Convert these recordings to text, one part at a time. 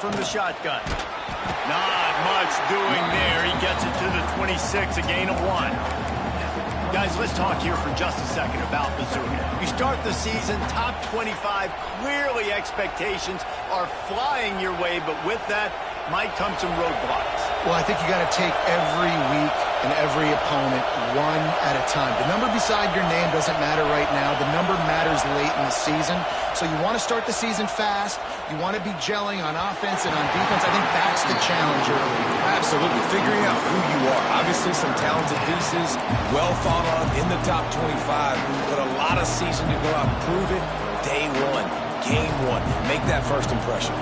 from the shotgun. Not much doing there. He gets it to the 26, a gain of 1. Guys, let's talk here for just a second about Missouri. You start the season, top 25. Clearly expectations are flying your way, but with that might come some roadblocks. Well, I think you got to take every week and every opponent one at a time. The number beside your name doesn't matter right now. The number matters late in the season. So you want to start the season fast. You want to be gelling on offense and on defense. I think that's the challenge early. Absolutely. Figuring out who you are. Obviously some talented pieces, well thought of in the top 25, but a lot of season to go out and prove it. Day one, game one. Make that first impression.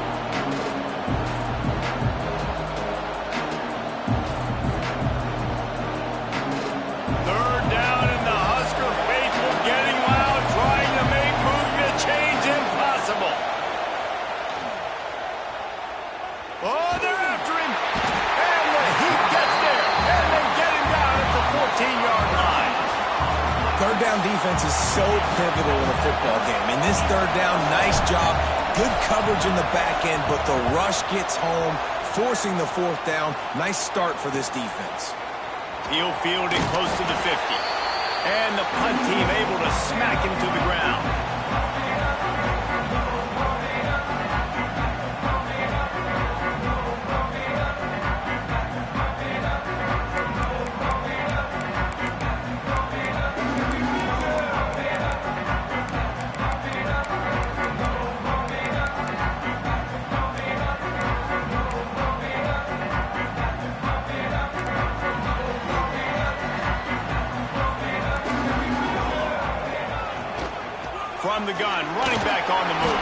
Third down defense is so pivotal in a football game. In this third down, nice job. Good coverage in the back end, but the rush gets home, forcing the fourth down. Nice start for this defense. He'll field it close to the 50. And the punt team able to smack him to the ground. From the gun, running back on the move.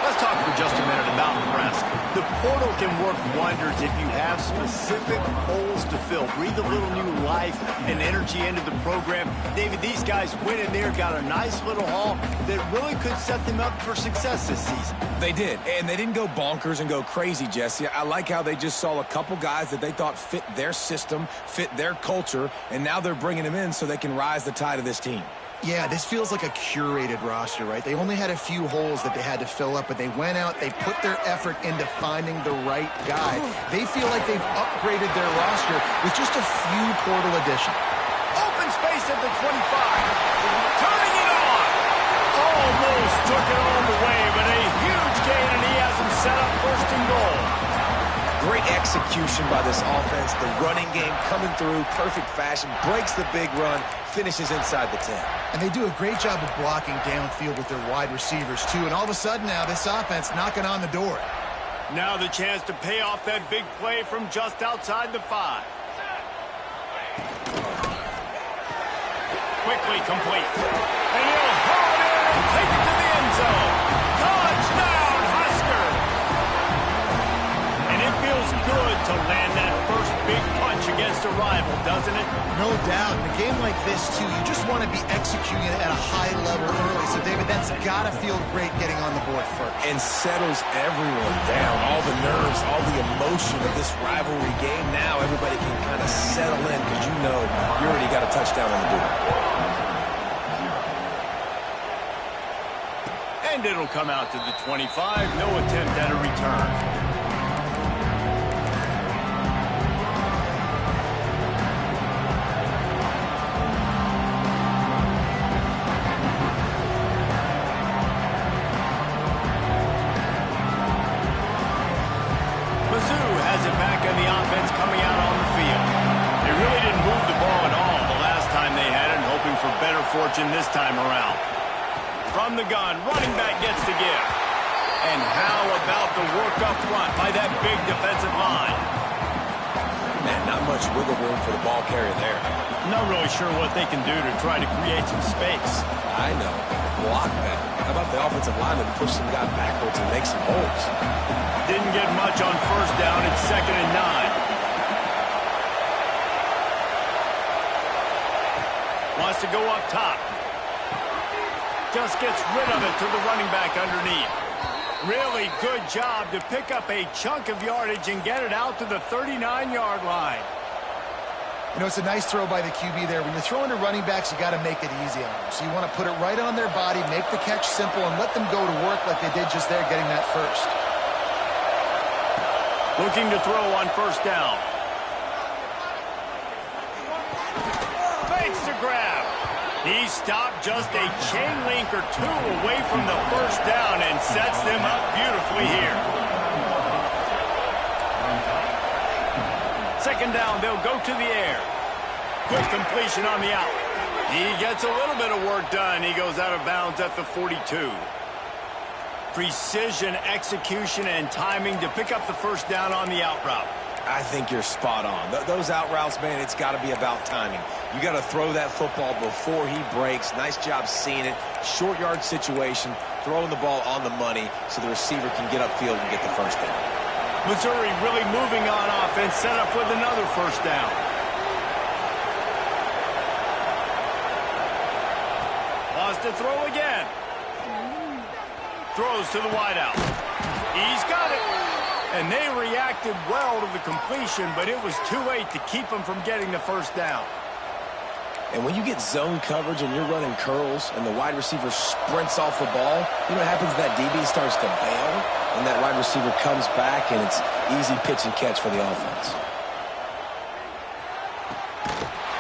Let's talk for just a minute about Nebraska. The portal can work wonders if you have specific holes to fill. Breathe a little new life and energy into the program. David, these guys went in there, got a nice little haul that really could set them up for success this season. They did, and they didn't go bonkers and go crazy, Jesse. I like how they just saw a couple guys that they thought fit their system, fit their culture, and now they're bringing them in so they can rise the tide of this team. Yeah, this feels like a curated roster, right? They only had a few holes that they had to fill up, but they went out, they put their effort into finding the right guy. They feel like they've upgraded their roster with just a few portal additions. Open space at the 25. Turning it on. Almost took it all the way, but a huge gain, and he has him set up first and goal. Great execution by this offense. The running game coming through, perfect fashion, breaks the big run, finishes inside the 10. And they do a great job of blocking downfield with their wide receivers, too. And all of a sudden now, this offense knocking on the door. Now the chance to pay off that big play from just outside the 5. Quickly complete. And he'll haul it in and take it to the end zone. Touchdown, Husker! And it feels good to land that first big punch against a rival, doesn't it? No doubt. In a game like this, too, you just want to be executing it at a high level early. So, David, that's got to feel great getting on the board first. And settles everyone down. All the nerves, all the emotion of this rivalry game. Now everybody can kind of settle in because you know you already got a touchdown on the board. And it'll come out to the 25. No attempt at a return. Fortune this time around. From the gun, running back gets the give. And how about the work up front by that big defensive line? Man, not much wiggle room for the ball carrier there. Not really sure what they can do to try to create some space. I know. Block that. How about the offensive lineman push some guy backwards and make some holes? Didn't get much on first down. It's 2nd and 9. Wants to go up top. Just gets rid of it to the running back underneath. Really good job to pick up a chunk of yardage and get it out to the 39-yard line. You know, it's a nice throw by the QB there. When you're throwing to running backs, you got to make it easy on them. So you want to put it right on their body, make the catch simple, and let them go to work like they did just there, getting that first. Looking to throw on first down. Fakes to grab. He stopped just a chain link or two away from the first down and sets them up beautifully here. Second down, they'll go to the air. Quick completion on the out. He gets a little bit of work done. He goes out of bounds at the 42. Precision, execution, and timing to pick up the first down on the out route. I think you're spot on. Those out routes, man, it's got to be about timing. You got to throw that football before he breaks. Nice job seeing it. Short yard situation, throwing the ball on the money so the receiver can get upfield and get the first down. Missouri really moving on offense, set up with another first down. Lost to throw again. Throws to the wideout. He's got it. And they reacted well to the completion, but it was too late to keep them from getting the first down. And when you get zone coverage and you're running curls and the wide receiver sprints off the ball, you know what happens? That DB starts to bail, and that wide receiver comes back, and it's easy pitch and catch for the offense.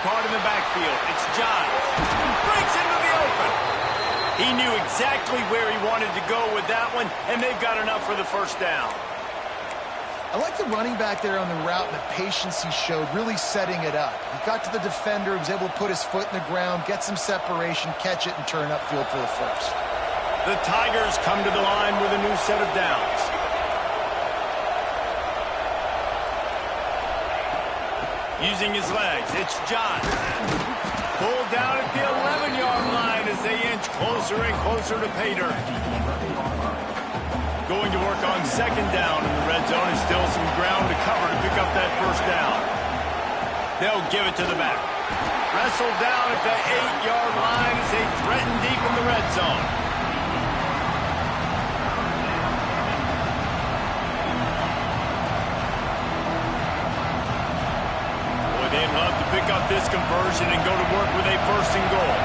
Caught in the backfield. It's John. Breaks into the open. He knew exactly where he wanted to go with that one, and they've got enough for the first down. I like the running back there on the route and the patience he showed, really setting it up. He got to the defender, was able to put his foot in the ground, get some separation, catch it, and turn upfield for the first. The Tigers come to the line with a new set of downs. Using his legs, it's John. Pulled down at the 11-yard line as they inch closer and closer to pay dirt. Going to work on second down in the red zone, and still some ground to cover to pick up that first down. They'll give it to the back. Wrestled down at the 8-yard line as they threaten deep in the red zone. Boy, they'd love to pick up this conversion and go to work with a first and goal.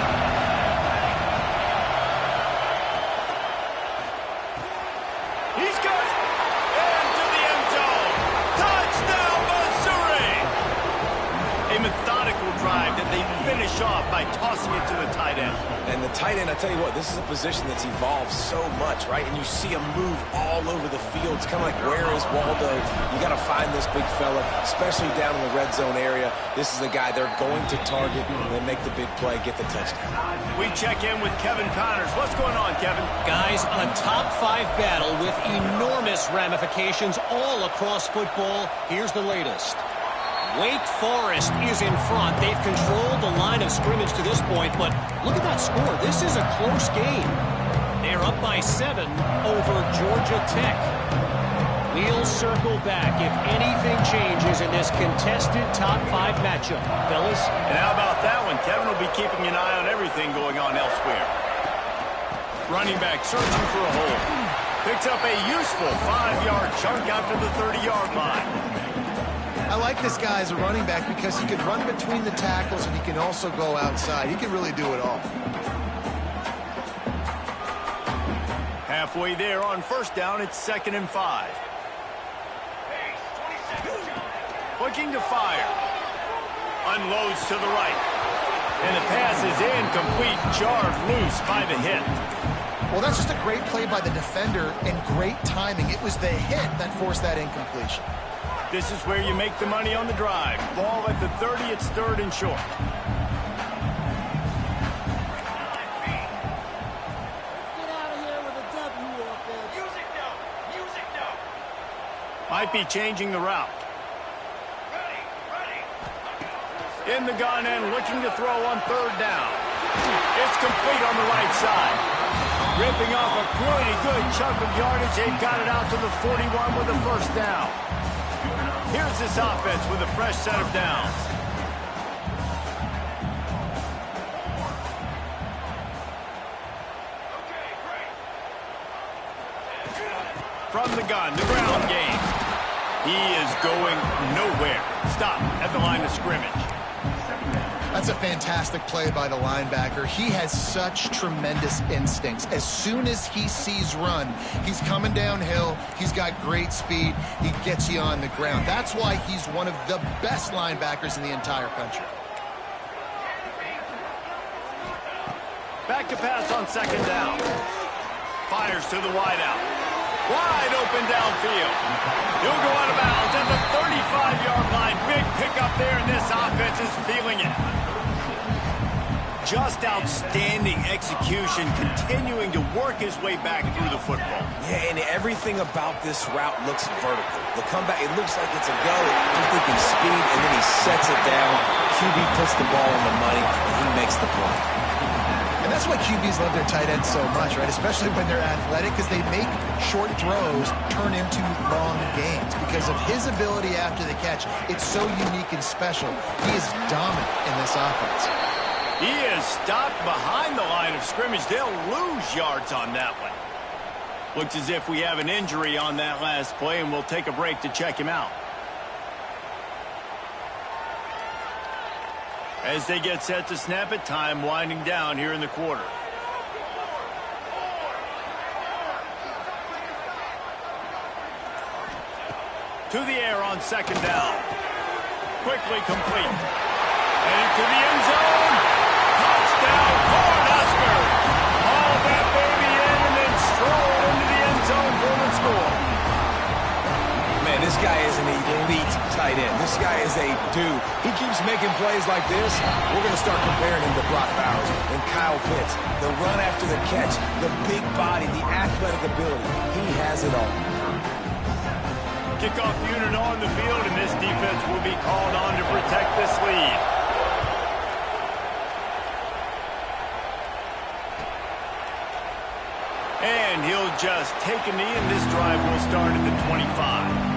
Finish off by tossing it to the tight end. And the tight end, I tell you what, this is a position that's evolved so much, right? And you see him move all over the field. It's kind of like, where is Waldo? You got to find this big fella, especially down in the red zone area. This is the guy they're going to target and then make the big play, get the touchdown. We check in with Kevin Connors. What's going on, Kevin? Guys, a top-5 battle with enormous ramifications all across football. Here's the latest. Wake Forest is in front. They've controlled the line of scrimmage to this point, but look at that score. This is a close game. They're up by 7 over Georgia Tech. We'll circle back if anything changes in this contested top-5 matchup. Fellas? And how about that one? Kevin will be keeping an eye on everything going on elsewhere. Running back searching for a hole. Picks up a useful 5-yard chunk after the 30-yard line. I like this guy as a running back because he can run between the tackles and he can also go outside. He can really do it all. Halfway there on first down, it's 2nd and 5. Looking to fire. Unloads to the right. And the pass is incomplete, jarred loose by the hit. Well, that's just a great play by the defender and great timing. It was the hit that forced that incompletion. This is where you make the money on the drive. Ball at the 30, it's 3rd and short. Let's get out of here with a W off there. Music note. Music note. Might be changing the route. In the gun and looking to throw on 3rd down. It's complete on the right side. Ripping off a pretty good chunk of yardage. They've got it out to the 41 with the first down. Here's this offense with a fresh set of downs. From the gun, the ground game. He is going nowhere. Stop at the line of scrimmage. I That's a fantastic play by the linebacker. He has such tremendous instincts. As soon as he sees run, he's coming downhill. He's got great speed. He gets you on the ground. That's why he's one of the best linebackers in the entire country. Back to pass on second down. Fires to the wideout. Wide open downfield. He'll go out of bounds at the 35-yard line. Big pickup there, and this offense is feeling it. Just outstanding execution, continuing to work his way back through the football. Yeah, and everything about this route looks vertical. The comeback, it looks like it's a go. You're thinking speed, and then he sets it down. QB puts the ball on the money, and he makes the play. And that's why QBs love their tight ends so much, right? Especially when they're athletic, because they make short throws turn into long gains. Because of his ability after the catch, it's so unique and special. He is dominant in this offense. He is stopped behind the line of scrimmage. They'll lose yards on that one. Looks as if we have an injury on that last play, and we'll take a break to check him out. As they get set to snap it, time winding down here in the quarter. To the air on second down. Quickly complete. And into the end zone. Touchdown, Cornhusker. Haul that baby in and then stroll into the end zone for the score. Man, this guy is an elite tight end. This guy is a dude. He keeps making plays like this. We're going to start comparing him to Brock Bowers and Kyle Pitts. The run after the catch, the big body, the athletic ability. He has it all. Kickoff unit on the field, and this defense will be called on to protect this lead. And he'll just take a knee, and this drive will start at the 25.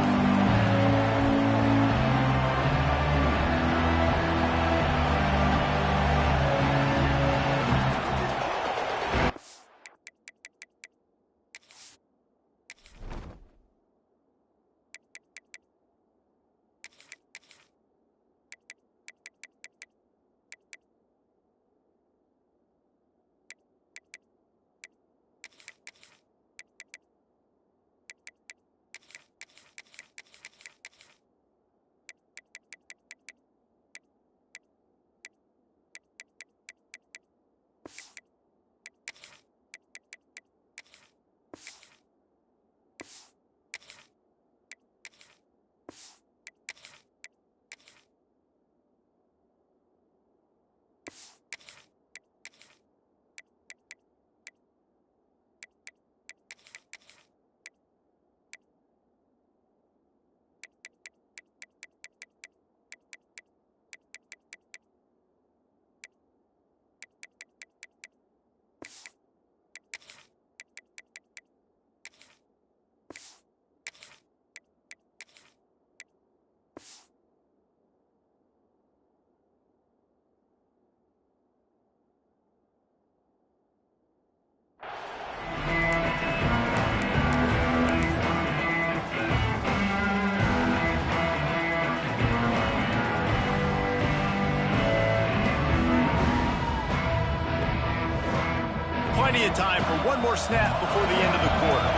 Plenty of time for one more snap before the end of the quarter.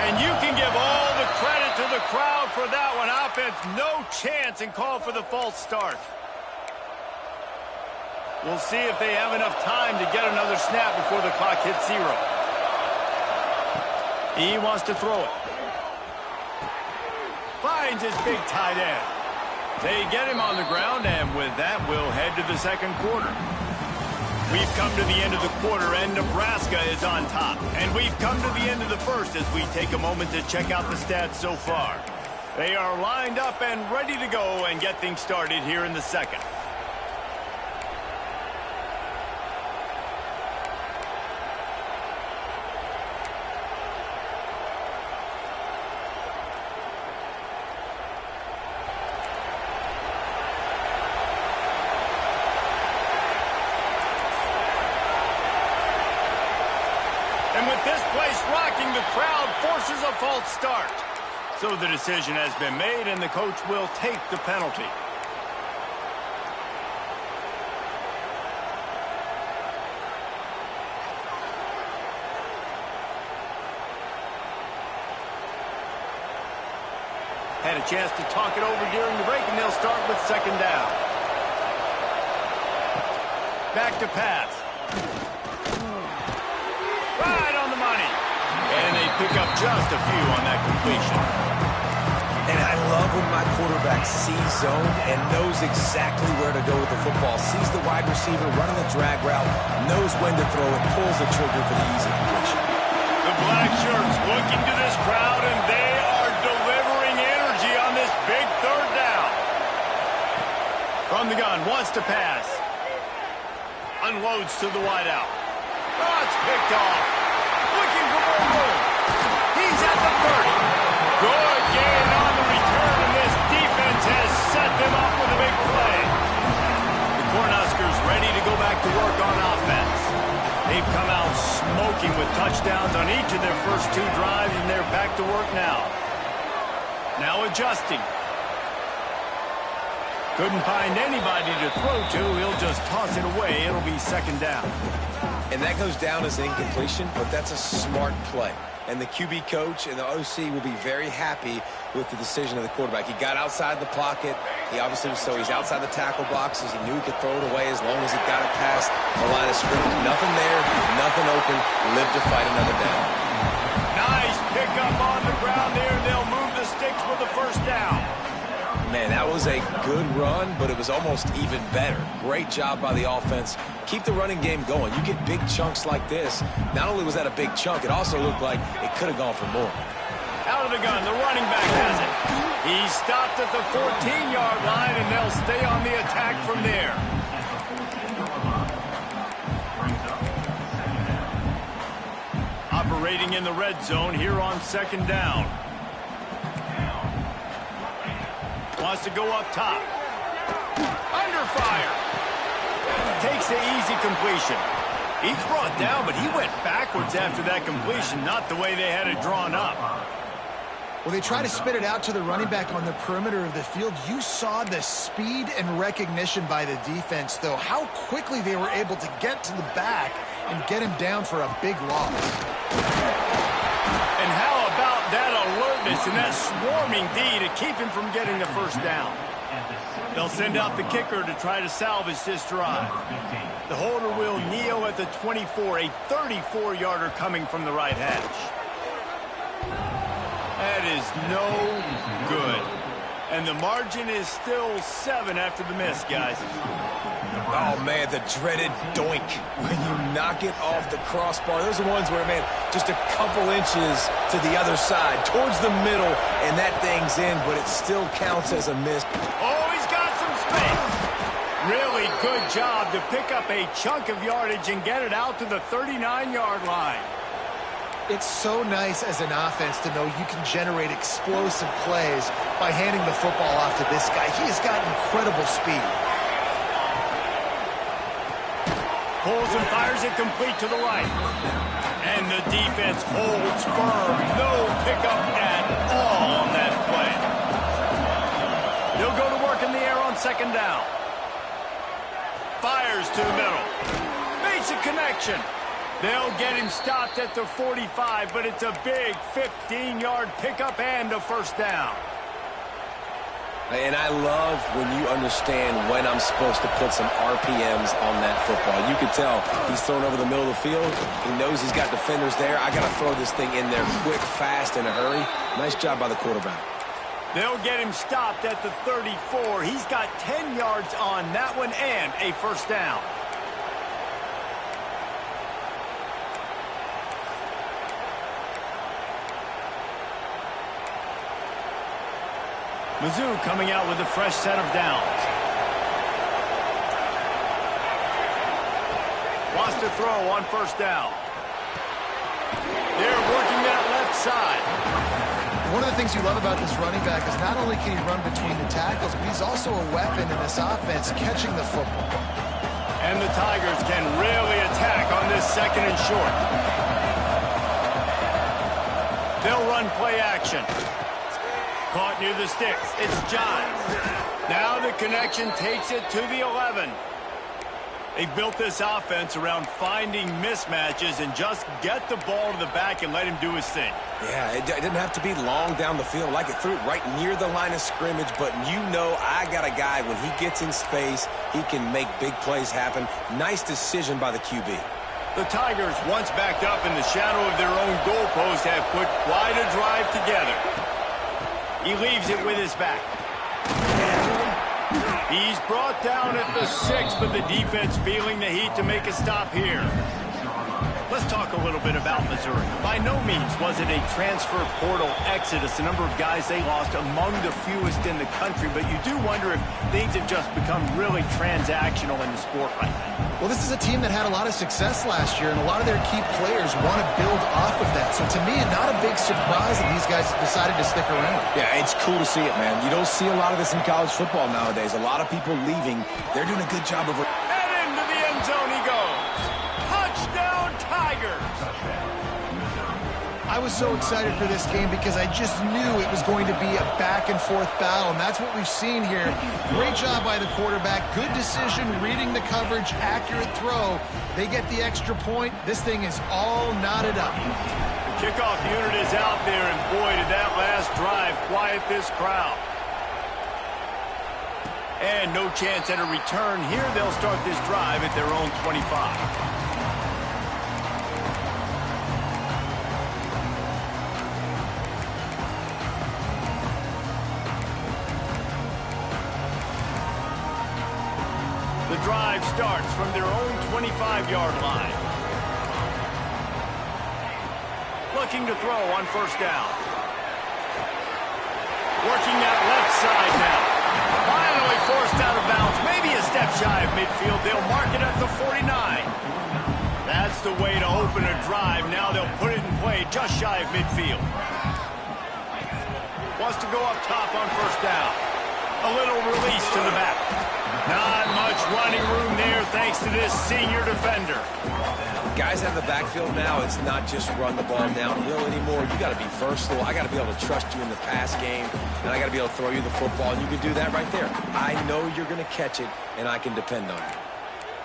And you can give all the credit to the crowd for that one. Offense, no chance, and call for the false start. We'll see if they have enough time to get another snap before the clock hits 0. He wants to throw it. Finds his big tight end. They get him on the ground, and with that, we'll head to the second quarter. We've come to the end of the quarter, and Nebraska is on top. And we've come to the end of the first as we take a moment to check out the stats so far. They are lined up and ready to go and get things started here in the second. This place rocking, the crowd forces a false start. So the decision has been made, and the coach will take the penalty. Had a chance to talk it over during the break, and they'll start with second down. Back to pass. Right on the money. And they pick up just a few on that completion. And I love when my quarterback sees zone and knows exactly where to go with the football. Sees the wide receiver running the drag route, knows when to throw it, pulls the trigger for the easy completion. The black shirts looking to this crowd, and they are delivering energy on this big third down. From the gun, wants to pass. Unloads to the wideout. Oh, it's picked off. Looking for more room. He's at the 30. Good gain on the return, and this defense has set them up with a big play. The Cornhuskers ready to go back to work on offense. They've come out smoking with touchdowns on each of their first two drives, and they're back to work now. Now adjusting. Couldn't find anybody to throw to. He'll just toss it away. It'll be second down. And that goes down as incompletion, but that's a smart play. And the QB coach and the OC will be very happy with the decision of the quarterback. He got outside the pocket. He obviously was he's outside the tackle boxes. He knew he could throw it away as long as he got it past the line of scrimmage. Nothing there, nothing open. Live to fight another down. Nice pickup on the ground there. They'll move the sticks with the first down. Man, that was a good run, but it was almost even better. Great job by the offense. Keep the running game going. You get big chunks like this. Not only was that a big chunk, it also looked like it could have gone for more. Out of the gun, the running back has it. He stopped at the 14-yard line, and they'll stay on the attack from there. Operating in the red zone here on second down. Wants to go up top. Under fire. Takes the easy completion. He's brought down, but he went backwards after that completion, not the way they had it drawn up. Well, they try to spit it out to the running back on the perimeter of the field. You saw the speed and recognition by the defense, though, how quickly they were able to get to the back and get him down for a big loss. And how about that alertness and that swarming D to keep him from getting the first down? They'll send out the kicker to try to salvage this drive. The holder will kneel at the 24, a 34-yarder coming from the right hash. That is no good. And the margin is still 7 after the miss, guys. Oh, man, the dreaded doink. When you knock it off the crossbar, those are ones where, man, just a couple inches to the other side, towards the middle, and that thing's in, but it still counts as a miss. Oh, he's got some space. Really good job to pick up a chunk of yardage and get it out to the 39-yard line. It's so nice as an offense to know you can generate explosive plays by handing the football off to this guy. He has got incredible speed. Pulls and fires it complete to the right. And the defense holds firm. No pickup at all on that play. They'll go to work in the air on second down. Fires to the middle. Makes a connection. They'll get him stopped at the 45, but it's a big 15-yard pickup and a first down. And I love when you understand when I'm supposed to put some RPMs on that football. You can tell he's thrown over the middle of the field. He knows he's got defenders there. I got to throw this thing in there quick, fast, in a hurry. Nice job by the quarterback. They'll get him stopped at the 34. He's got 10 yards on that one and a first down. Mizzou coming out with a fresh set of downs. Wants to throw on first down. They're working that left side. One of the things you love about this running back is not only can he run between the tackles, but he's also a weapon in this offense, catching the football. And the Tigers can really attack on this second and short. They'll run play action. Caught near the sticks. It's Johns. Now the connection takes it to the 11. They built this offense around finding mismatches and just get the ball to the back and let him do his thing. Yeah, it didn't have to be long down the field. Like it threw it right near the line of scrimmage, but you know I got a guy, when he gets in space, he can make big plays happen. Nice decision by the QB. The Tigers, once backed up in the shadow of their own goalpost, have put quite a drive together. He leaves it with his back. He's brought down at the 6, but the defense feeling the heat to make a stop here. Let's talk a little bit about Missouri. By no means was it a transfer portal exodus. The number of guys they lost among the fewest in the country, but you do wonder if things have just become really transactional in the sport right now. Well, this is a team that had a lot of success last year, and a lot of their key players want to build off of that. So to me, not a big surprise that these guys decided to stick around. Yeah, it's cool to see it, man. You don't see a lot of this in college football nowadays. A lot of people leaving. They're doing a good job of... And into the end zone he goes. Touchdown, Tigers! I was so excited for this game because I just knew it was going to be a back-and-forth battle, and that's what we've seen here. Great job by the quarterback. Good decision, reading the coverage, accurate throw. They get the extra point. This thing is all knotted up. The kickoff unit is out there, and boy, did that last drive quiet this crowd. And no chance at a return here. They'll start this drive at their own 25. The drive starts from their own 25-yard line. Looking to throw on first down. Working that left side now. Finally forced out of bounds. Maybe a step shy of midfield. They'll mark it at the 49. That's the way to open a drive. Now they'll put it in play just shy of midfield. Wants to go up top on first down. A little release to the back. Not much running room there thanks to this senior defender. Guys out of the backfield now, it's not just run the ball downhill anymore. You got to be versatile. I got to be able to trust you in the pass game, and I got to be able to throw you the football, and you can do that right there. I know you're going to catch it, and I can depend on you.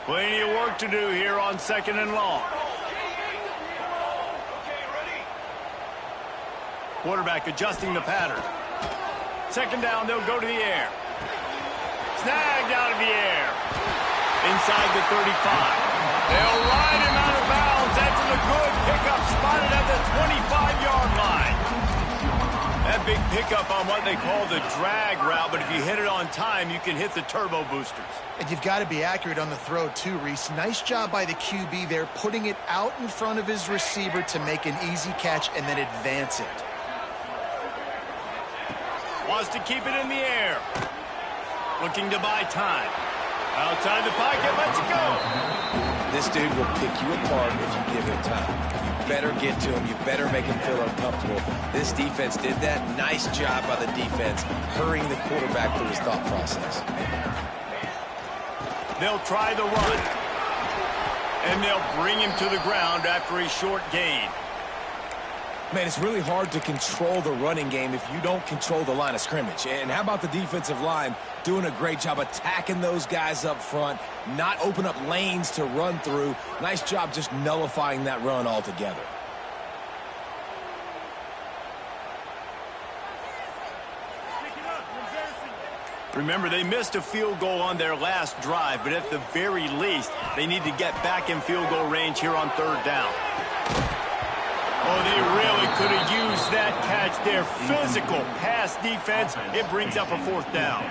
Plenty of work to do here on 2nd and long. Quarterback adjusting the pattern. 2nd down, they'll go to the air. Snagged out of the air. Inside the 35. They'll ride him out of bounds. That's a good pickup, spotted at the 25-yard line. That big pickup on what they call the drag route, but if you hit it on time, you can hit the turbo boosters. And you've got to be accurate on the throw too, Reese. Nice job by the QB there, putting it out in front of his receiver to make an easy catch and then advance it. Wants to keep it in the air. Looking to buy time. Outside the pocket, let's go. This dude will pick you apart if you give him time. You better get to him. You better make him feel uncomfortable. This defense did that. Nice job by the defense, hurrying the quarterback through his thought process. They'll try the run. And they'll bring him to the ground after a short gain. Man, it's really hard to control the running game if you don't control the line of scrimmage. And how about the defensive line doing a great job attacking those guys up front, not open up lanes to run through. Nice job just nullifying that run altogether. Remember, they missed a field goal on their last drive, but at the very least, they need to get back in field goal range here on 3rd down. Oh, they really could have used that catch there. Physical pass defense. It brings up a 4th down.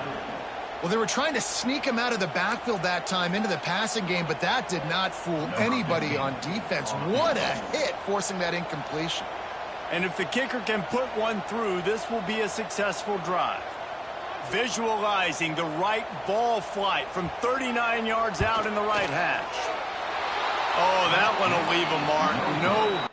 Well, they were trying to sneak him out of the backfield that time into the passing game, but that did not fool anybody on defense. What a hit, forcing that incompletion. And if the kicker can put one through, this will be a successful drive. Visualizing the right ball flight from 39 yards out in the right hash. Oh, that one will leave a mark. No.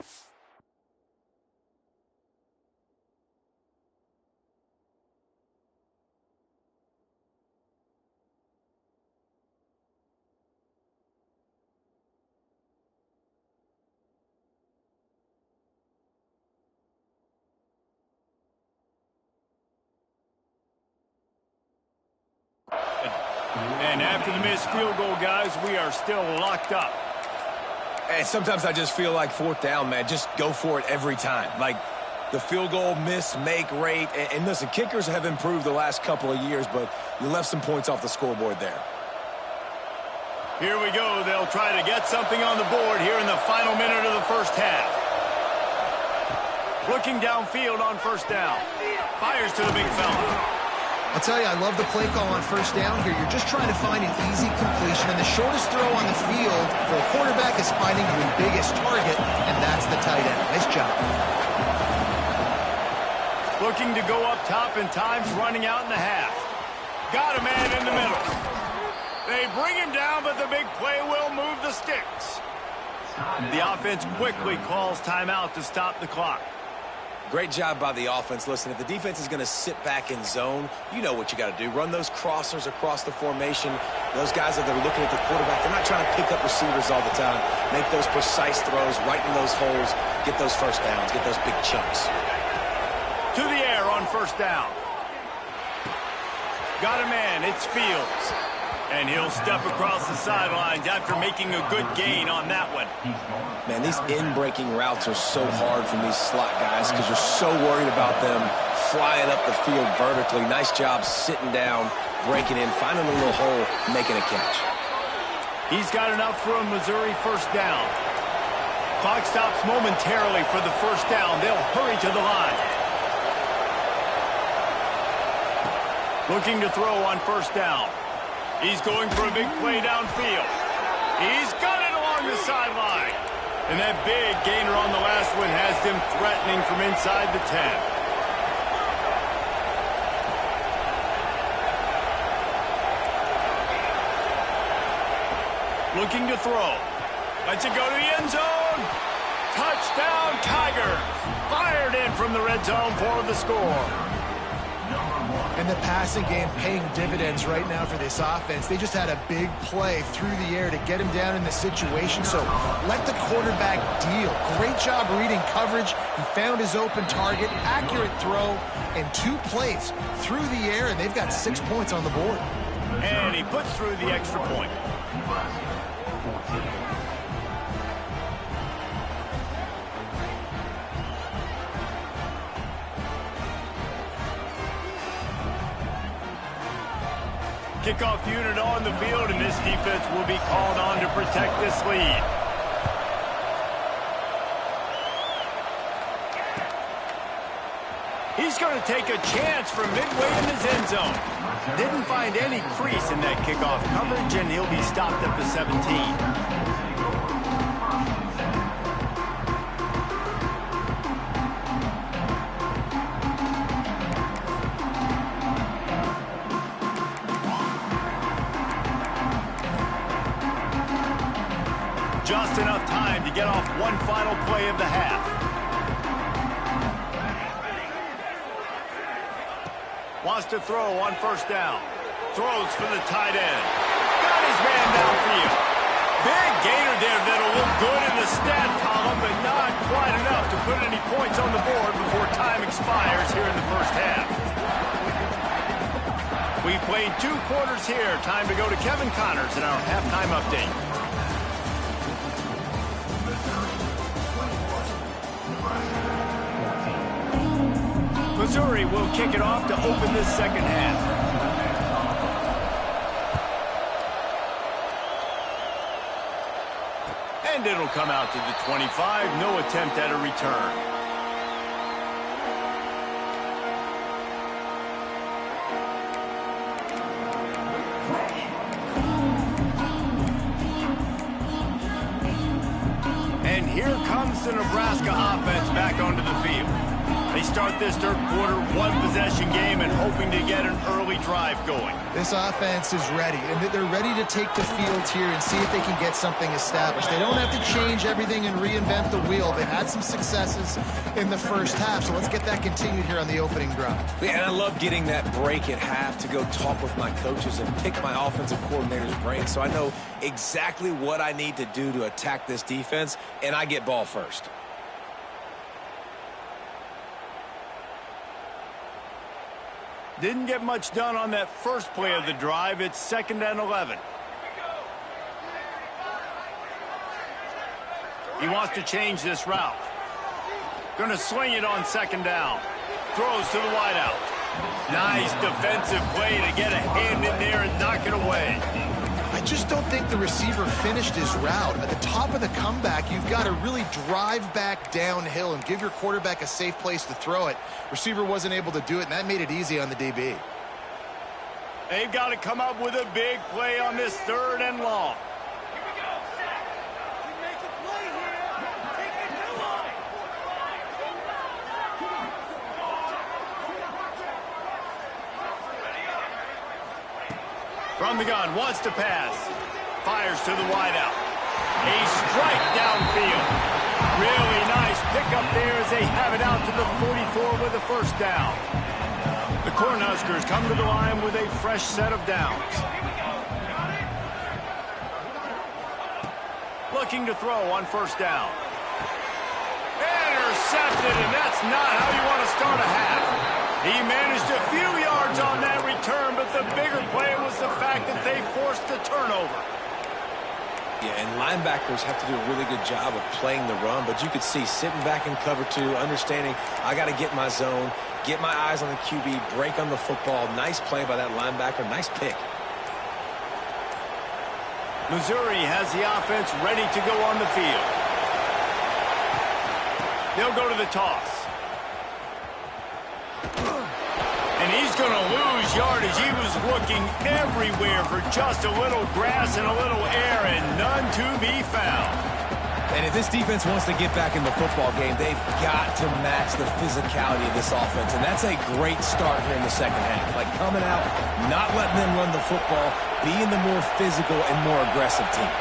And after the missed field goal, guys, we are still locked up. And sometimes I just feel like fourth down, man, just go for it every time. Like the field goal miss-make rate. And listen, kickers have improved the last couple of years, but you left some points off the scoreboard there. Here we go. They'll try to get something on the board here in the final minute of the first half. Looking downfield on first down. Fires to the big fella. I'll tell you, I love the play call on first down here. You're just trying to find an easy completion, and the shortest throw on the field for a quarterback is finding your biggest target, and that's the tight end. Nice job. Looking to go up top, and time's running out in the half. Got a man in the middle. They bring him down, but the big play will move the sticks. The offense quickly calls timeout to stop the clock. Great job by the offense. Listen, if the defense is going to sit back in zone, you know what you got to do. Run those crossers across the formation. Those guys that are looking at the quarterback, they're not trying to pick up receivers all the time. Make those precise throws right in those holes. Get those first downs. Get those big chunks. To the air on first down. Got a man. It's Fields. And he'll step across the sidelines after making a good gain on that one. Man, these in-breaking routes are so hard from these slot guys because you're so worried about them flying up the field vertically. Nice job sitting down, breaking in, finding a little hole, making a catch. He's got enough for a Missouri first down. Clock stops momentarily for the first down. They'll hurry to the line. Looking to throw on first down. He's going for a big play downfield. He's got it along the sideline. And that big gainer on the last one has them threatening from inside the 10. Looking to throw. Lets it go to the end zone. Touchdown, Tigers. Fired in from the red zone for the score. And the passing game paying dividends right now for this offense. They just had a big play through the air to get him down in the situation. So let the quarterback deal. Great job reading coverage. He found his open target, accurate throw, and 2 plays through the air, and they've got 6 points on the board. And he puts through the extra point. Kickoff unit on the field, and this defense will be called on to protect this lead. He's going to take a chance from midway in his end zone. Didn't find any crease in that kickoff coverage, and he'll be stopped at the 17. Just enough time to get off one final play of the half. Wants to throw on first down. Throws for the tight end. Got his man downfield. Big gainer there that'll look good in the stat column, but not quite enough to put any points on the board before time expires here in the first half. We've played 2 quarters here. Time to go to Kevin Connors in our halftime update. Missouri will kick it off to open this second half. And it'll come out to the 25. No attempt at a return. And here comes the Nebraska offense back onto the field. They start this third quarter, 1-possession game, and hoping to get an early drive going. This offense is ready, and they're ready to take the field here and see if they can get something established. They don't have to change everything and reinvent the wheel. They've had some successes in the first half, so let's get that continued here on the opening drive. Yeah, and I love getting that break at half to go talk with my coaches and pick my offensive coordinator's brain so I know exactly what I need to do to attack this defense, and I get ball first. Didn't get much done on that first play of the drive. It's 2nd and 11. He wants to change this route. Going to swing it on second down. Throws to the wideout. Nice defensive play to get a hand in there and knock it away. I just don't think the receiver finished his route. At the top of the comeback, you've got to really drive back downhill and give your quarterback a safe place to throw it. Receiver wasn't able to do it, and that made it easy on the DB. They've got to come up with a big play on this 3rd and long. From the gun, wants to pass. Fires to the wideout. A strike downfield. Really nice pickup there as they have it out to the 44 with a first down. The Cornhuskers come to the line with a fresh set of downs. Looking to throw on first down. Intercepted, and that's not how you want to start a half. He managed a few yards on that return, but the bigger play was the fact that they forced the turnover. Yeah, and linebackers have to do a really good job of playing the run, but you could see sitting back in cover 2, understanding I got to get my zone, get my eyes on the QB, break on the football. Nice play by that linebacker. Nice pick. Missouri has the offense ready to go on the field. They'll go to the toss. And he's going to lose yardage. He was looking everywhere for just a little grass and a little air, and none to be found. And if this defense wants to get back in the football game, they've got to match the physicality of this offense. And that's a great start here in the second half. Like coming out, not letting them run the football, being the more physical and more aggressive team.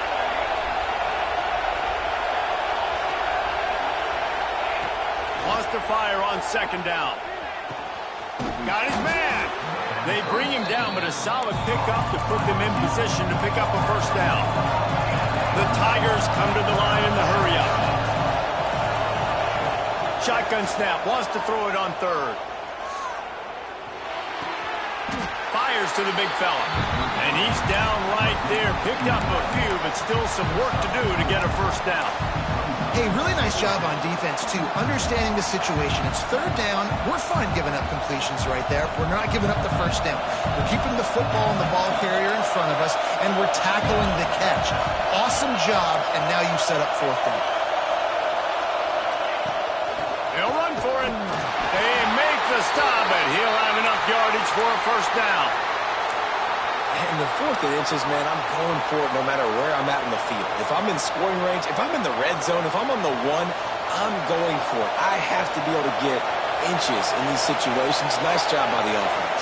Wants to fire on second down. Got his man. They bring him down, but a solid pickup to put them in position to pick up a first down. The Tigers come to the line in the hurry-up. Shotgun snap. Wants to throw it on 3rd. Fires to the big fella. And he's down right there. Picked up a few, but still some work to do to get a first down. Hey, really nice job on defense, too, understanding the situation. It's 3rd down. We're fine giving up completions right there. We're not giving up the first down. We're keeping the football and the ball carrier in front of us, and we're tackling the catch. Awesome job, and now you've set up 4th down. They'll run for it. They make the stop, and he'll have enough yardage for a first down. In the 4th and inches, man, I'm going for it no matter where I'm at in the field. If I'm in scoring range, if I'm in the red zone, if I'm on the 1, I'm going for it. I have to be able to get inches in these situations. Nice job by the offense.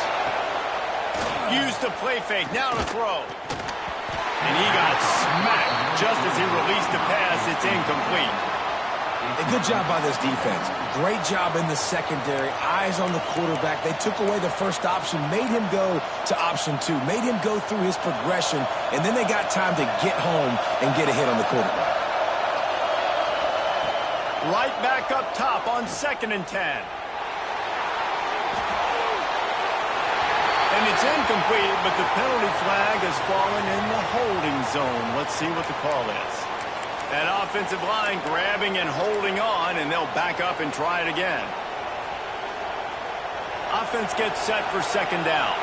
Use the play fake, now to throw. And he got smacked just as he released the pass. It's incomplete. A good job by this defense. Great job in the secondary. Eyes on the quarterback. They took away the first option, made him go to option 2, made him go through his progression, and then they got time to get home and get a hit on the quarterback. Right back up top on 2nd and 10. And it's incomplete, but the penalty flag has fallen in the holding zone. Let's see what the call is. That offensive line grabbing and holding on, and they'll back up and try it again. Offense gets set for 2nd down.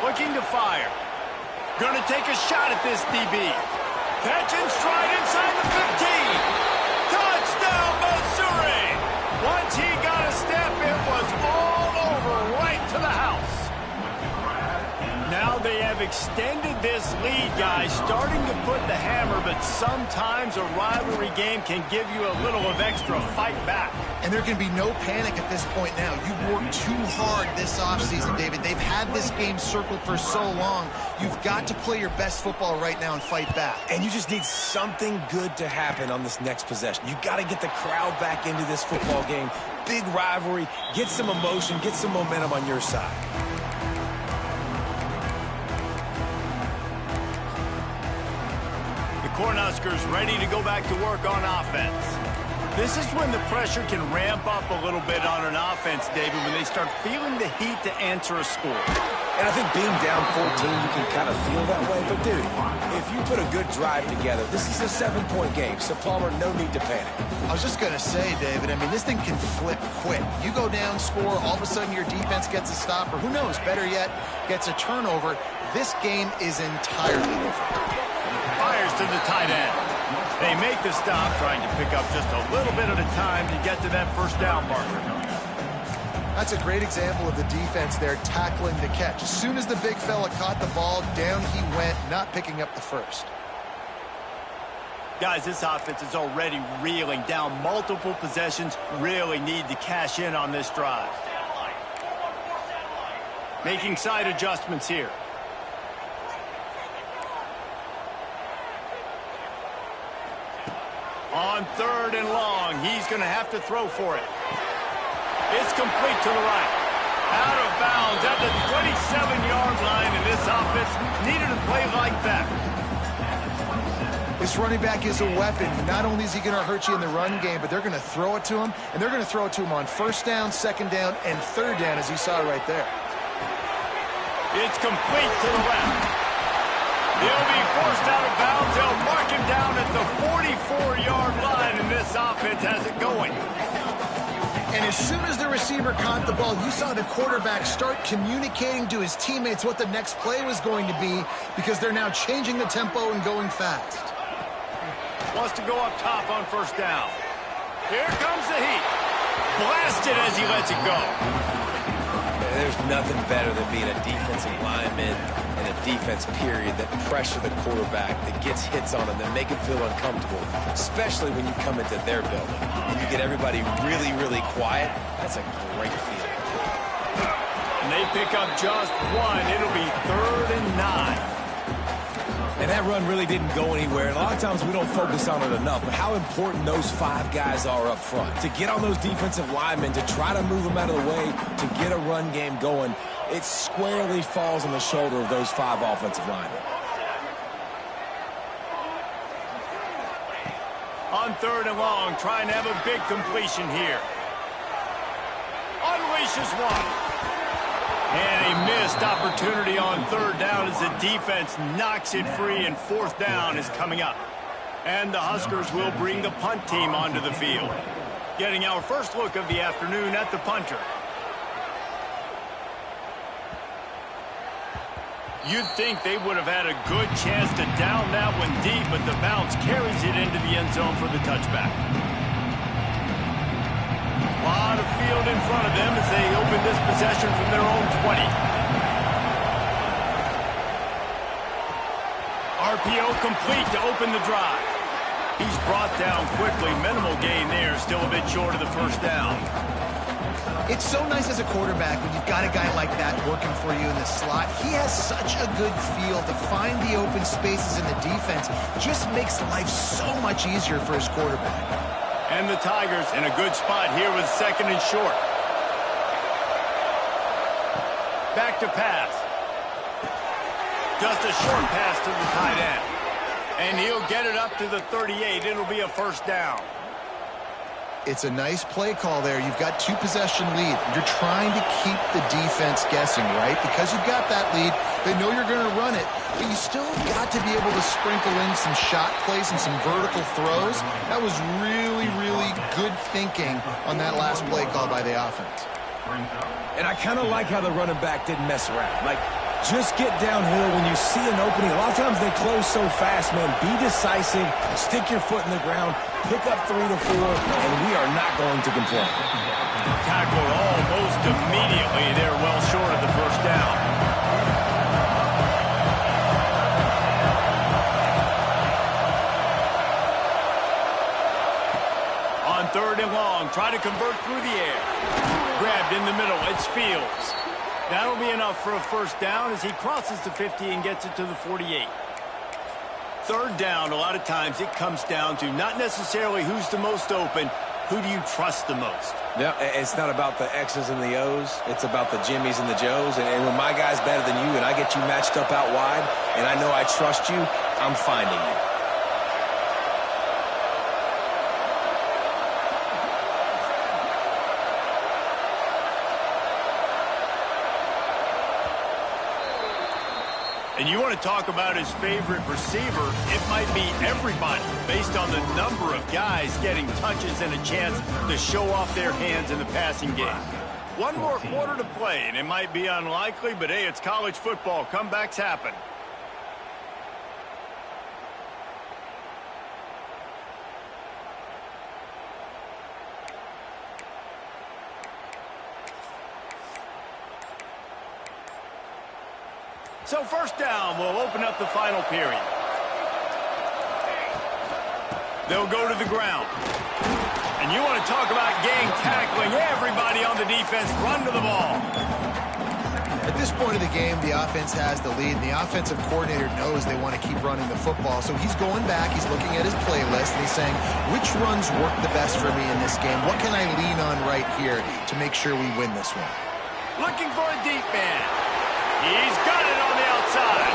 Looking to fire. Gonna take a shot at this DB. Catch and stride inside the 15. Touchdown, Missouri! Once he got a step, it was all over right to the house. Now they have extended this lead, guys, starting to put the hammer, but sometimes a rivalry game can give you a little of extra fight back. And there can be no panic at this point now. You've worked too hard this offseason, David. They've had this game circled for so long. You've got to play your best football right now and fight back. And you just need something good to happen on this next possession. You got to get the crowd back into this football game. Big rivalry. Get some emotion. Get some momentum on your side. The Cornhuskers ready to go back to work on offense. This is when the pressure can ramp up a little bit on an offense, David, when they start feeling the heat to answer a score. And I think being down 14, you can kind of feel that way. But, dude, if you put a good drive together, this is a 7-point game. So, Palmer, no need to panic. I was just going to say, David, I mean, this thing can flip quick. You go down, score, all of a sudden your defense gets a stop, or who knows, better yet, gets a turnover. This game is entirely different. Fires to the tight end. They make the stop, trying to pick up just a little bit at a time to get to that first down marker. That's a great example of the defense there tackling the catch. As soon as the big fella caught the ball, down he went, not picking up the first. Guys, this offense is already reeling down multiple possessions. Really need to cash in on this drive. Making side adjustments here. On 3rd and long, he's going to have to throw for it. It's complete to the right. Out of bounds at the 27-yard line, and this offense needed a play like that. This running back is a weapon. Not only is he going to hurt you in the run game, but they're going to throw it to him, and they're going to throw it to him on 1st down, 2nd down, and 3rd down, as you saw right there. It's complete to the left. He'll be forced out of bounds. They'll mark him down at the 44-yard line, and this offense has it going. And as soon as the receiver caught the ball, you saw the quarterback start communicating to his teammates what the next play was going to be, because they're now changing the tempo and going fast. Wants to go up top on 1st down. Here comes the heat. Blasted as he lets it go. There's nothing better than being a defensive lineman and a defense period that pressure the quarterback, that gets hits on him, that make him feel uncomfortable, especially when you come into their building and you get everybody really, really quiet. That's a great feeling. And they pick up just one. It'll be 3rd and 9. And that run really didn't go anywhere. And a lot of times we don't focus on it enough, but how important those 5 guys are up front. To get on those defensive linemen, to try to move them out of the way, to get a run game going, it squarely falls on the shoulder of those 5 offensive linemen. On 3rd and long, trying to have a big completion here. Unleashes one. And a missed opportunity on 3rd down as the defense knocks it free, and 4th down is coming up. And the Huskers will bring the punt team onto the field. Getting our first look of the afternoon at the punter. You'd think they would have had a good chance to down that one deep, but the bounce carries it into the end zone for the touchback. A lot of field in front of them as they open this possession from their own 20. RPO complete to open the drive. He's brought down quickly. Minimal gain there, still a bit short of the 1st down. It's so nice as a quarterback when you've got a guy like that working for you in the slot. He has such a good feel to find the open spaces in the defense. Just makes life so much easier for his quarterback. And the Tigers in a good spot here with 2nd and short. Back to pass. Just a short pass to the tight end. And he'll get it up to the 38. It'll be a 1st down. It's a nice play call there. You've got 2-possession lead. You're trying to keep the defense guessing, right? Because you've got that lead, they know you're going to run it, but you still got to be able to sprinkle in some shot plays and some vertical throws. That was really, really good thinking on that last play call by the offense. And I kind of like how the running back didn't mess around. Like, just get downhill when you see an opening. A lot of times they close so fast, man. Be decisive, stick your foot in the ground, pick up 3 to 4, and we are not going to complain. Tackled almost immediately. They're well short of the 1st down. On 3rd and long, try to convert through the air. Grabbed in the middle. It's Fields. That'll be enough for a 1st down as he crosses the 50 and gets it to the 48. 3rd down, a lot of times it comes down to not necessarily who's the most open, who do you trust the most? Yeah, it's not about the X's and the O's. It's about the Jimmys and the Joes. And when my guy's better than you and I get you matched up out wide and I know I trust you, I'm finding you. And you want to talk about his favorite receiver, it might be everybody based on the number of guys getting touches and a chance to show off their hands in the passing game. One more quarter to play, and it might be unlikely, but hey, it's college football. Comebacks happen. So first down, we'll open up the final period. They'll go to the ground. And you want to talk about gang tackling. Everybody on the defense run to the ball. At this point of the game, the offense has the lead, and the offensive coordinator knows they want to keep running the football. So he's going back, he's looking at his playlist, and he's saying, which runs work the best for me in this game? What can I lean on right here to make sure we win this one? Looking for a deep man. He's got it on the outside.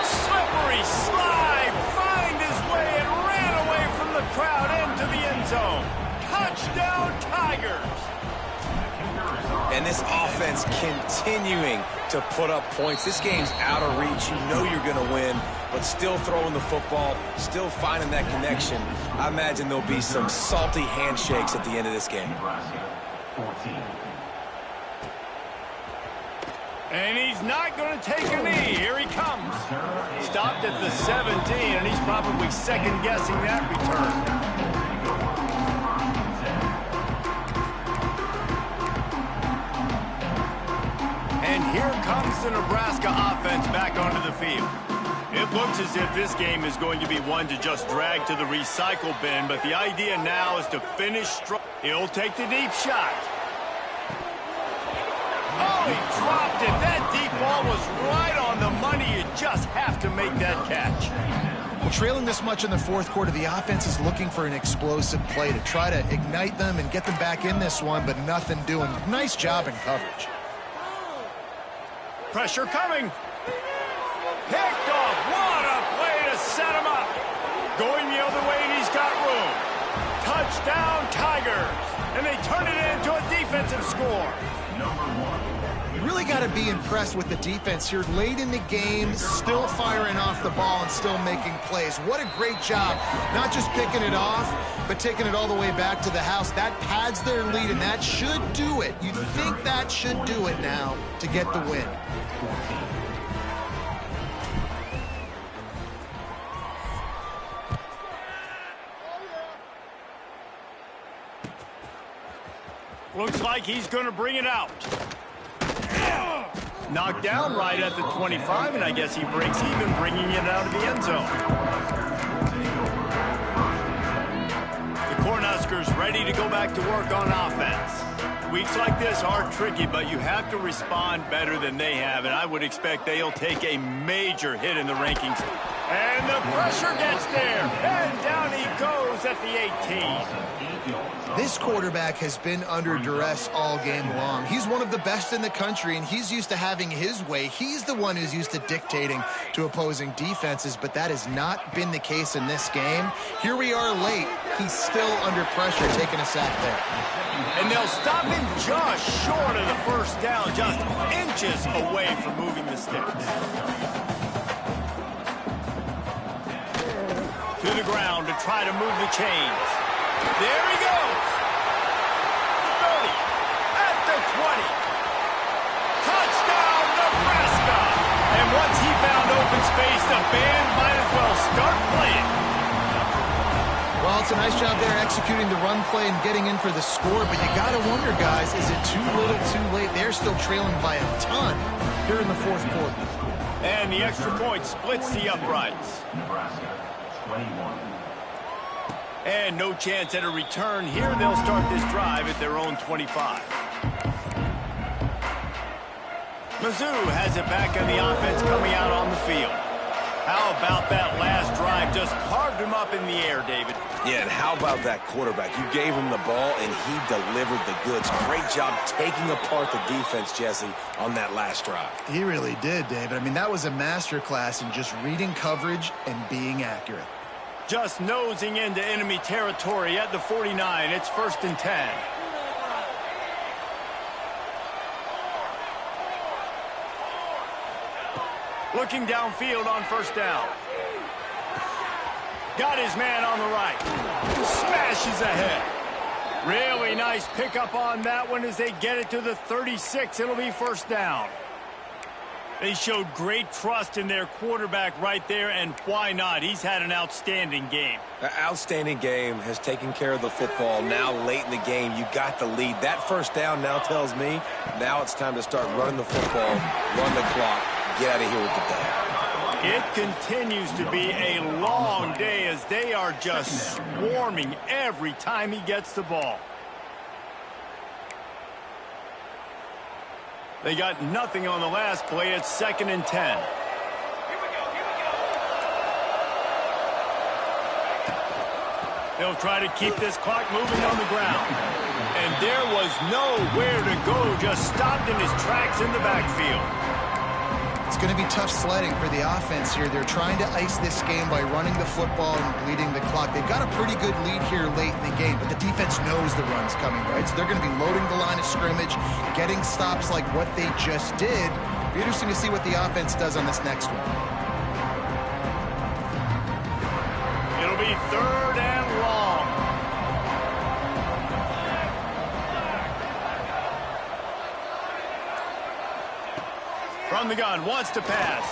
Slippery slide. Find his way and ran away from the crowd into the end zone. Touchdown, Tigers. And this offense continuing to put up points. This game's out of reach. You know you're going to win, but still throwing the football, still finding that connection. I imagine there'll be some salty handshakes at the end of this game. And he's not going to take a knee. Here he comes. Stopped at the 17, and he's probably second-guessing that return. And here comes the Nebraska offense back onto the field. It looks as if this game is going to be one to just drag to the recycle bin, but the idea now is to finish strong. He'll take the deep shot. Oh, he dropped it. That deep ball was right on the money. You just have to make that catch. Well, trailing this much in the fourth quarter, the offense is looking for an explosive play to try to ignite them and get them back in this one, but nothing doing. Nice job in coverage. Pressure coming. Picked off. What a play to set him up. Going the other way, and he's got room. Touchdown, Tigers. And they turn it into a defensive score. You really got to be impressed with the defense here. Late in the game, still firing off the ball and still making plays. What a great job. Not just picking it off, but taking it all the way back to the house. That pads their lead, and that should do it. You think that should do it now to get the win. Looks like he's going to bring it out. Knocked down right at the 25, and I guess he breaks even, bringing it out of the end zone. The Cornhuskers ready to go back to work on offense. Weeks like this are tricky, but you have to respond better than they have, and I would expect they'll take a major hit in the rankings. And the pressure gets there, and down he goes at the 18. This quarterback has been under duress all game long. He's one of the best in the country, and he's used to having his way. He's the one who's used to dictating to opposing defenses, but that has not been the case in this game. Here we are late. He's still under pressure, taking a sack there. And they'll stop him just short of the first down, just inches away from moving the sticks. To the ground to try to move the chains. There he goes. 30, at the 20. Touchdown, Nebraska. And once he found open space, the band might as well start playing. Well, it's a nice job there executing the run play and getting in for the score, but you got to wonder, guys, is it too little too late? They're still trailing by a ton here in the fourth quarter. And the extra point splits the uprights. Nebraska, 21. And no chance at a return here. They'll start this drive at their own 25. Mizzou has it back on the offense coming out on the field. How about that last drive? Just carved him up in the air, David. Yeah, and how about that quarterback? You gave him the ball, and he delivered the goods. Great job taking apart the defense, Jesse, on that last drive. He really did, David. I mean, that was a masterclass in just reading coverage and being accurate. Just nosing into enemy territory at the 49. It's 1st and 10. Looking downfield on first down. Got his man on the right. Smashes ahead. Really nice pickup on that one as they get it to the 36. It'll be first down. They showed great trust in their quarterback right there, and why not? He's had an outstanding game. An outstanding game, has taken care of the football. Now late in the game, you got the lead. That first down now tells me now it's time to start running the football, run the clock, get out of here with the day. It continues to be a long day as they are just swarming every time he gets the ball. They got nothing on the last play. It's 2nd and 10. They'll try to keep this clock moving on the ground. And there was nowhere to go, just stopped in his tracks in the backfield. It's going to be tough sledding for the offense here. They're trying to ice this game by running the football and bleeding the clock. They've got a pretty good lead here late in the game, but the defense knows the run's coming, right? So they're going to be loading the line of scrimmage, getting stops like what they just did. It'll be interesting to see what the offense does on this next one. It'll be 3rd and long. From the gun, wants to pass.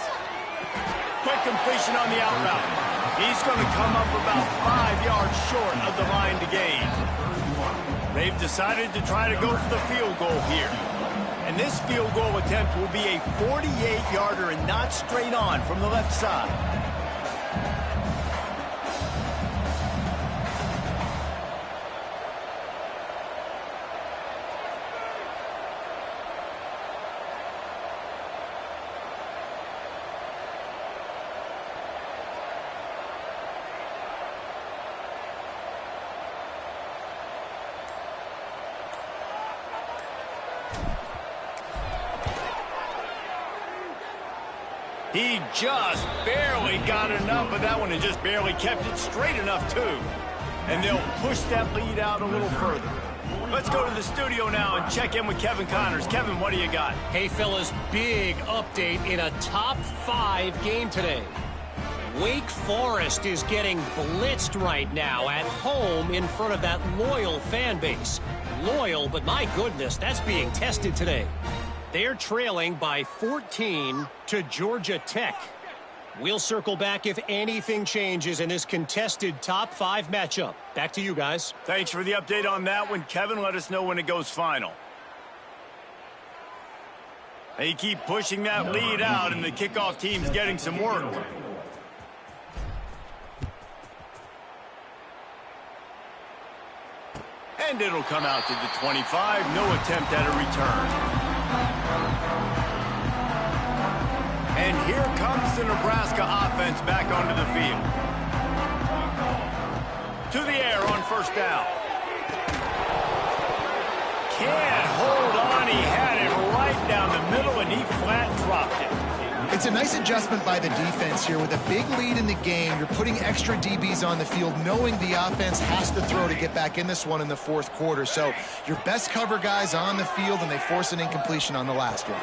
Quick completion on the out route. He's going to come up about 5 yards short of the line to gain. They've decided to try to go for the field goal here. And this field goal attempt will be a 48-yarder and not straight on from the left side. He just barely got enough of that one and just barely kept it straight enough, too. And they'll push that lead out a little further. Let's go to the studio now and check in with Kevin Connors. Kevin, what do you got? Hey, fellas, big update in a top 5 game today. Wake Forest is getting blitzed right now at home in front of that loyal fan base. Loyal, but my goodness, that's being tested today. They're trailing by 14 to Georgia Tech. We'll circle back if anything changes in this contested top 5 matchup. Back to you guys. Thanks for the update on that one, Kevin. Let us know when it goes final. They keep pushing that lead out, and the kickoff team's getting some work. And it'll come out to the 25. No attempt at a return. And here comes the Nebraska offense back onto the field. To the air on first down. Can't hold on. He had it right down the middle, and he flat dropped it. It's a nice adjustment by the defense here. With a big lead in the game, you're putting extra DBs on the field, knowing the offense has to throw to get back in this one in the 4th quarter. So your best cover guys on the field, and they force an incompletion on the last one.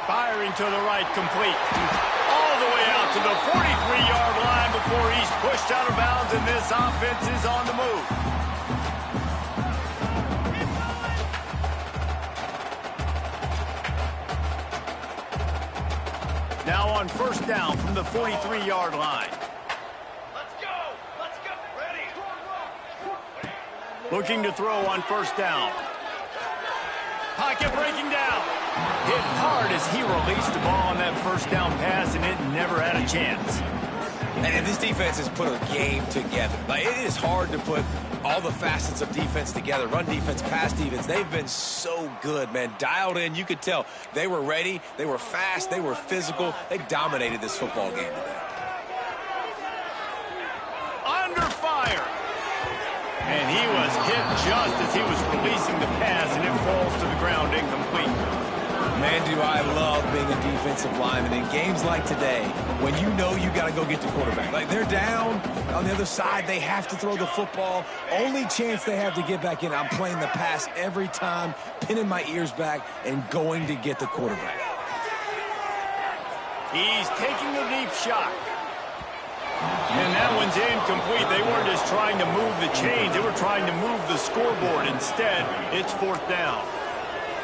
Firing to the right, complete. All the way out to the 43-yard line before he's pushed out of bounds, and this offense is on the move. Now on first down from the 43-yard line. Let's go! Let's go! Ready! Looking to throw on first down. Pocket breaking down. Hit hard as he released the ball on that first down pass, and it never had a chance. And this defense has put a game together. Like, it is hard to put all the facets of defense together. Run defense, pass defense. They've been so good, man. Dialed in. You could tell they were ready. They were fast. They were physical. They dominated this football game today. Under fire. And he was hit just as he was releasing the pass, and it falls to the ground incomplete. Man, do I love being a defensive lineman in games like today when you know you got to go get the quarterback. Like, they're down on the other side. They have to throw the football. Only chance they have to get back in. I'm playing the pass every time, pinning my ears back and going to get the quarterback. He's taking the deep shot. And that one's incomplete. They weren't just trying to move the chains. They were trying to move the scoreboard. Instead, it's fourth down.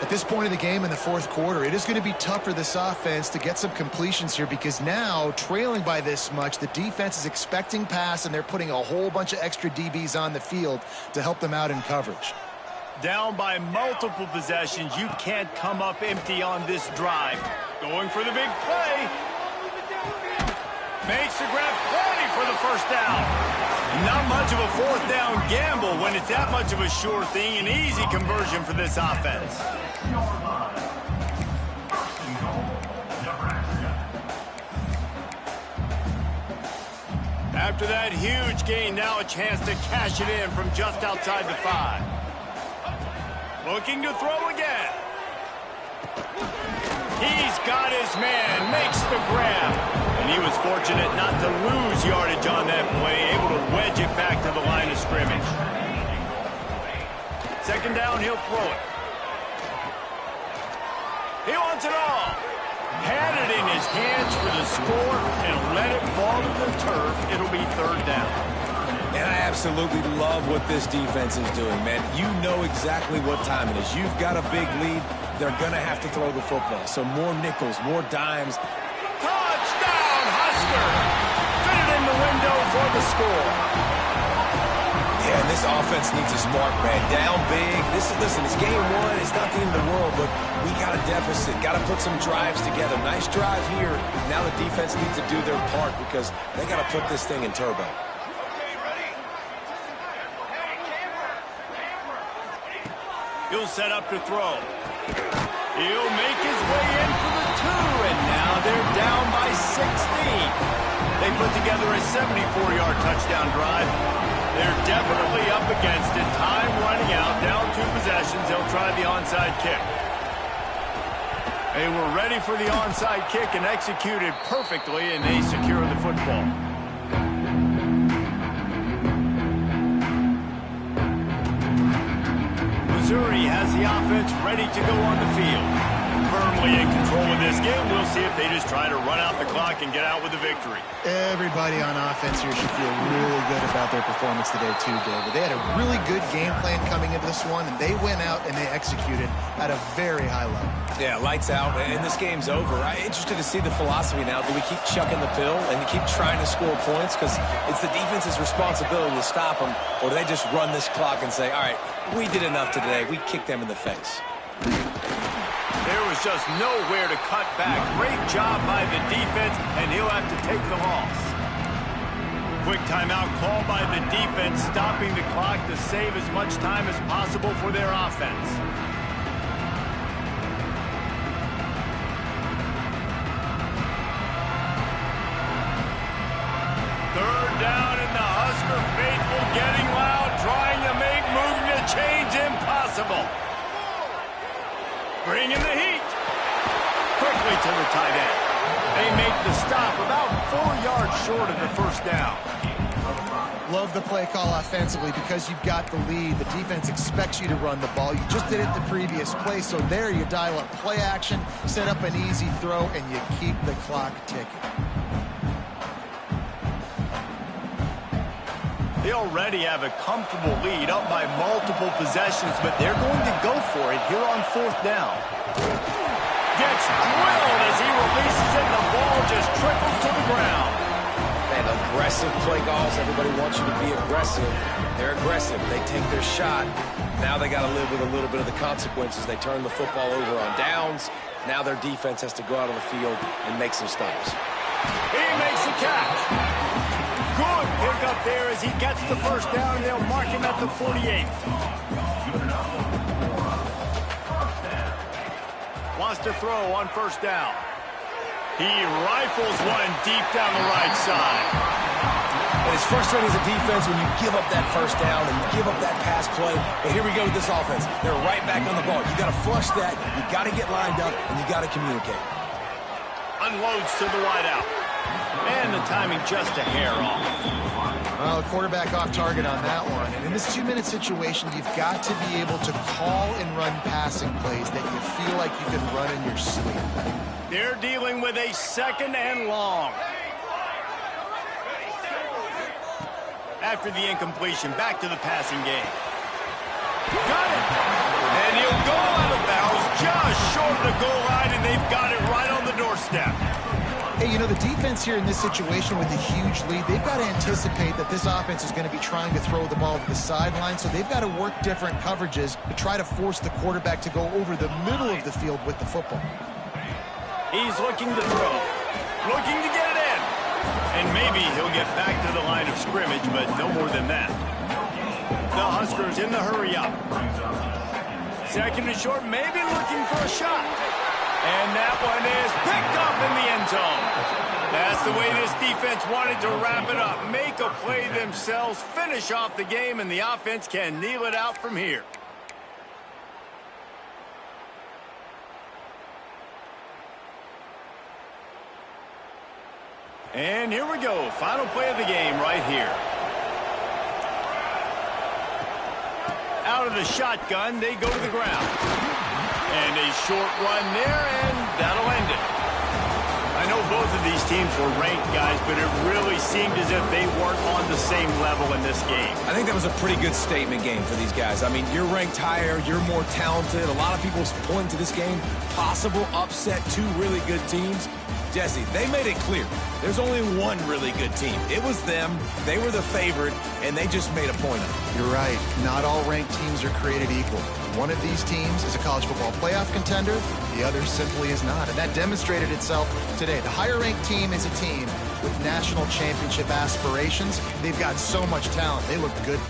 At this point of the game in the fourth quarter, it is going to be tough for this offense to get some completions here because now, trailing by this much, the defense is expecting pass, and they're putting a whole bunch of extra DBs on the field to help them out in coverage. Down by multiple possessions, you can't come up empty on this drive. Going for the big play. Makes the grab, plenty for the first down. Not much of a fourth down gamble when it's that much of a sure thing. An easy conversion for this offense. After that huge gain, now a chance to cash it in from just outside the 5. Looking to throw again. He's got his man, makes the grab. And he was fortunate not to lose yardage on that play, able to wedge it back to the line of scrimmage. Second down, he'll throw it. He wants it all. Had it in his hands for the score and let it fall to the turf. It'll be third down. And I absolutely love what this defense is doing, man. You know exactly what time it is. You've got a big lead. They're going to have to throw the football. So more nickels, more dimes. Touchdown, Husker! Fit it in the window for the score. Yeah, and this offense needs a smart man. Down big. Listen, it's game one. It's not the end of the world, but we got a deficit. Got to put some drives together. Nice drive here. Now the defense needs to do their part because they got to put this thing in turbo. He'll set up to throw. He'll make his way in for the 2, and now they're down by 16. They put together a 74-yard touchdown drive. They're definitely up against it. Time running out, down 2 possessions. They'll try the onside kick. They were ready for the onside kick and executed perfectly, and they secure the football. Missouri has the offense ready to go on the field. Firmly in control of this game. We'll see if they just try to run out the clock and get out with a victory. Everybody on offense here should feel really good about their performance today too, David. They had a really good game plan coming into this one, and they went out and they executed at a very high level. Yeah, lights out, and this game's over. I'm interested to see the philosophy now. Do we keep chucking the pill and keep trying to score points? Because it's the defense's responsibility to stop them, or do they just run this clock and say, all right, we did enough today. We kicked them in the face. There was just nowhere to cut back. Great job by the defense, and he'll have to take the loss. Quick timeout called by the defense, stopping the clock to save as much time as possible for their offense. Third down, and the Husker faithful getting loud, trying to make moving the chains impossible. Bringing the heat. Quickly to the tight end. They make the stop about 4 yards short of the first down. Love the play call offensively because you've got the lead. The defense expects you to run the ball. You just did it the previous play, so there you dial up play action, set up an easy throw, and you keep the clock ticking. They already have a comfortable lead, up by multiple possessions, but they're going to go for it here on fourth down. Gets drilled as he releases it, and the ball just trickles to the ground. Man, aggressive play calls. Everybody wants you to be aggressive. They're aggressive. They take their shot. Now they got to live with a little bit of the consequences. They turn the football over on downs. Now their defense has to go out on the field and make some stops. He makes the catch. Good pick up there as he gets the first down, and they'll mark him at the 48. Wants to throw on first down. He rifles one deep down the right side. And it's frustrating as a defense when you give up that first down and you give up that pass play. But here we go with this offense. They're right back on the ball. You got to flush that. You got to get lined up, and you got to communicate. Unloads to the wideout. And the timing just a hair off. Well, the quarterback off target on that one. And in this 2-minute situation, you've got to be able to call and run passing plays that you feel like you can run in your sleep. They're dealing with a 2nd and long. After the incompletion, back to the passing game. Got it! And he'll go out of bounds just short of the goal line, and they've got it right on the doorstep. Hey, you know, the defense here in this situation with a huge lead, they've got to anticipate that this offense is going to be trying to throw the ball to the sideline, so they've got to work different coverages to try to force the quarterback to go over the middle of the field with the football. He's looking to throw, looking to get it in. And maybe he'll get back to the line of scrimmage, but no more than that. The Huskers in the hurry up. 2nd and short, maybe looking for a shot. And that one is picked up in the end zone. That's the way this defense wanted to wrap it up. Make a play themselves, finish off the game, and the offense can kneel it out from here. And here we go. Final play of the game right here. Out of the shotgun, they go to the ground. And a short run there, and that'll end it. I know both of these teams were ranked, guys, but it really seemed as if they weren't on the same level in this game. I think that was a pretty good statement game for these guys. I mean, you're ranked higher, you're more talented. A lot of people point to this game, possible upset, 2 really good teams. Jesse, they made it clear. There's only one really good team. It was them. They were the favorite, and they just made a point of it. You're right. Not all ranked teams are created equal. One of these teams is a college football playoff contender. The other simply is not. And that demonstrated itself today. The higher-ranked team is a team with national championship aspirations. They've got so much talent. They look good.